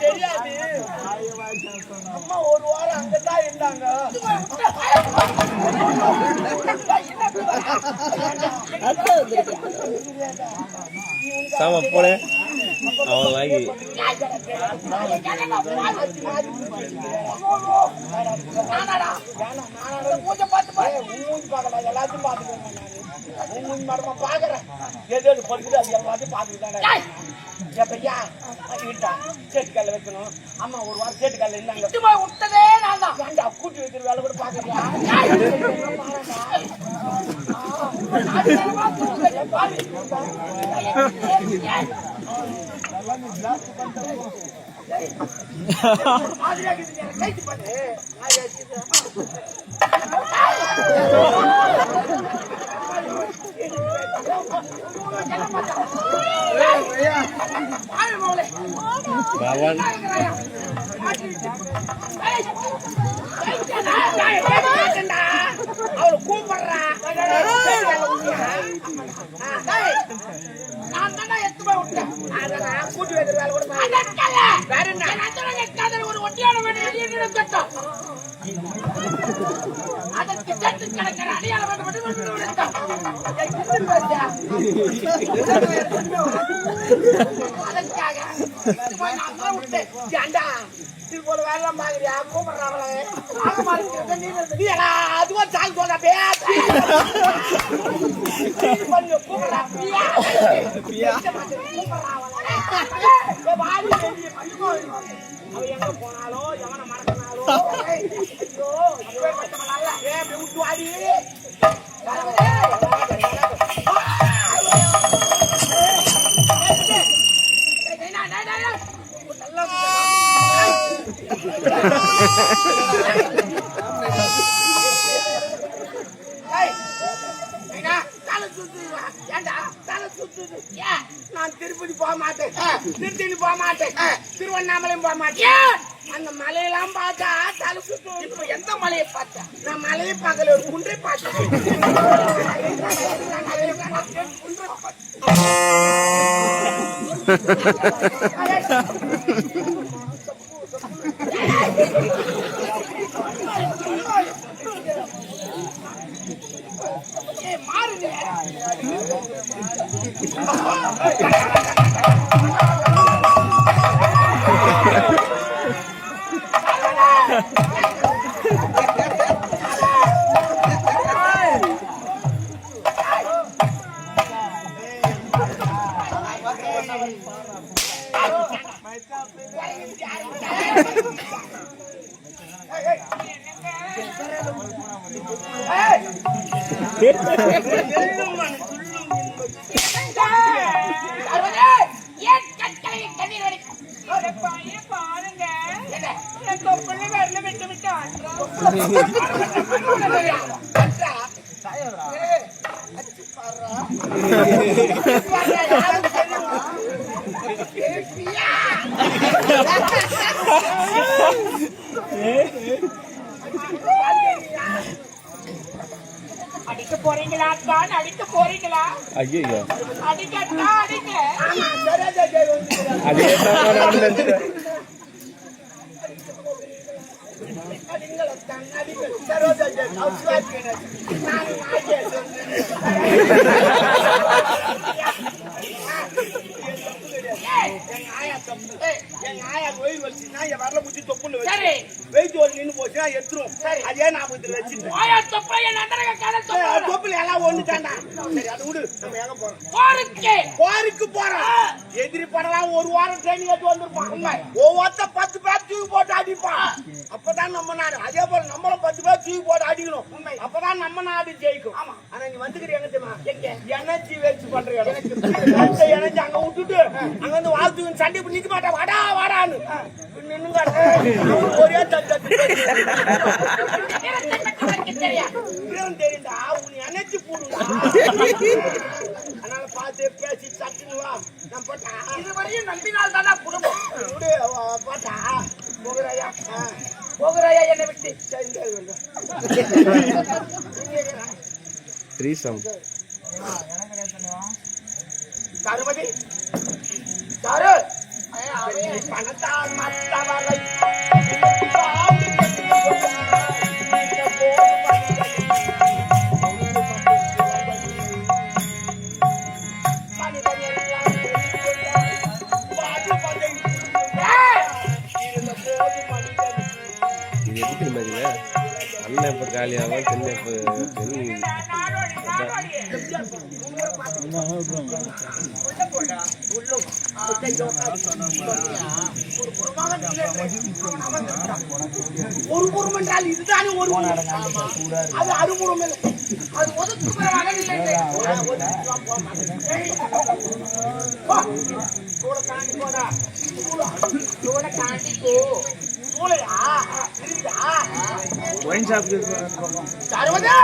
தெரியாது. அம்மா ஒரு வாரம் அங்கதான் இருந்தாங்க. sama போல அவன் வாங்கி பூஜை பார்த்து பார்க்கலாம் எல்லாத்தையும் பார்த்துக்கோங்க. மரமா பாக்குறேன் எது எது படிக்குது அது எல்லாத்தையும் பார்த்துக்கிட்டாங்க. எப்பையா விட்டா சேட்டுக்கால வைக்கணும். அம்மா ஒரு வாரம் சேட்டுக்கால இருந்தாங்க. விட்டதே நான் தான் வேண்டா கூட்டி வைக்கிற வேலை கூட பாக்குறியா? kawan அவளை கூப்பிடுறா நான் தானே எத்து போய் விட்டேன். கூட்டி வைக்கிற வேலை கூட வேற என்ன ஒரு ஒட்டியான வேணும் அதற்கு சேர்த்து கிடக்கிற அடியாள அதற்காக இது போல வேலைலாம் பாக்குறியா? கூப்பிடுறாங்களே அதுவும் சால் சொல்ற கூப்பிடுறா அவ எங்க போனாலோ எவனை மறக்கினாலோ விட்டுவாடி நான் திருப்பதி போக மாட்டேன், திருத்தணி போக மாட்டேன், திருவண்ணாமலையும் போக மாட்டேன். அந்த மலையெல்லாம் பார்த்தா தலை சுத்து. இப்ப எந்த மலையை பார்த்தேன்? நான் மலையை பார்க்கல, ஒரு குன்றை பார்த்தேன். மாறுங்க அடிக்க போறீங்களா? அடிக்க போறீங்களா? ஐயோ அடிக்கட்டா அடிக்க அதே ஞாபகத்துல வச்சுட்டு தொப்புல எல்லாம் ஒண்ணு தாண்டா. சரி அதை விடு, நம்ம எங்க போறோம்? போருக்கு போறோம். எதிரி படலாம் ஒரு வாரம் ட்ரெயினிங் எடுத்து வந்திருப்பான். ஒவ்வொருத்த 10 பேர் தூக்கி போட்டு அடிப்பான். அப்பதான் நம்ம நாடு. அதே போல நம்மளும் 10 பேர் தூக்கி போட்டு அடிக்கணும். அப்பதான் நம்ம நாடு ஜெயிக்கும். ஆனா நீ வந்துக்கிற என்ன தெரியுமா? எனர்ஜி வச்சு பண்ற எனர்ஜி அங்க விட்டுட்டு அங்க வந்து வாழ்த்து சண்டை நிக்க மாட்டா. வாடா வாடான்னு நின்னுங்க ஒரே தெரியும்டா. உன் எனர்ஜி போடுங்க. அதனால பார்த்து பேசி தட்டுங்களா நம்ம போட்டா இதுவரையும் நம்பினால் தானா குடும்பம். விடு, போட்டா போகிறாயா போகிறாயா என்னை விட்டு? த்ரீசம் தருமதி யாரு? பணத்தால் மற்றவரை இது எப்படி தெரியுமா அண்ணன் எப்போ காலியாகும் தென்னை எப்போ ஒரு புறம் என்றால் இதுதானே ஒரு அது அறுபுறம் இல்லை. அது ஒதுக்குப்புறமாக இல்லை. சூளை தாண்டி போடா சூளை தாண்டி போ. சூளையா இருக்குதா ஒயின் ஷாப் தருவதே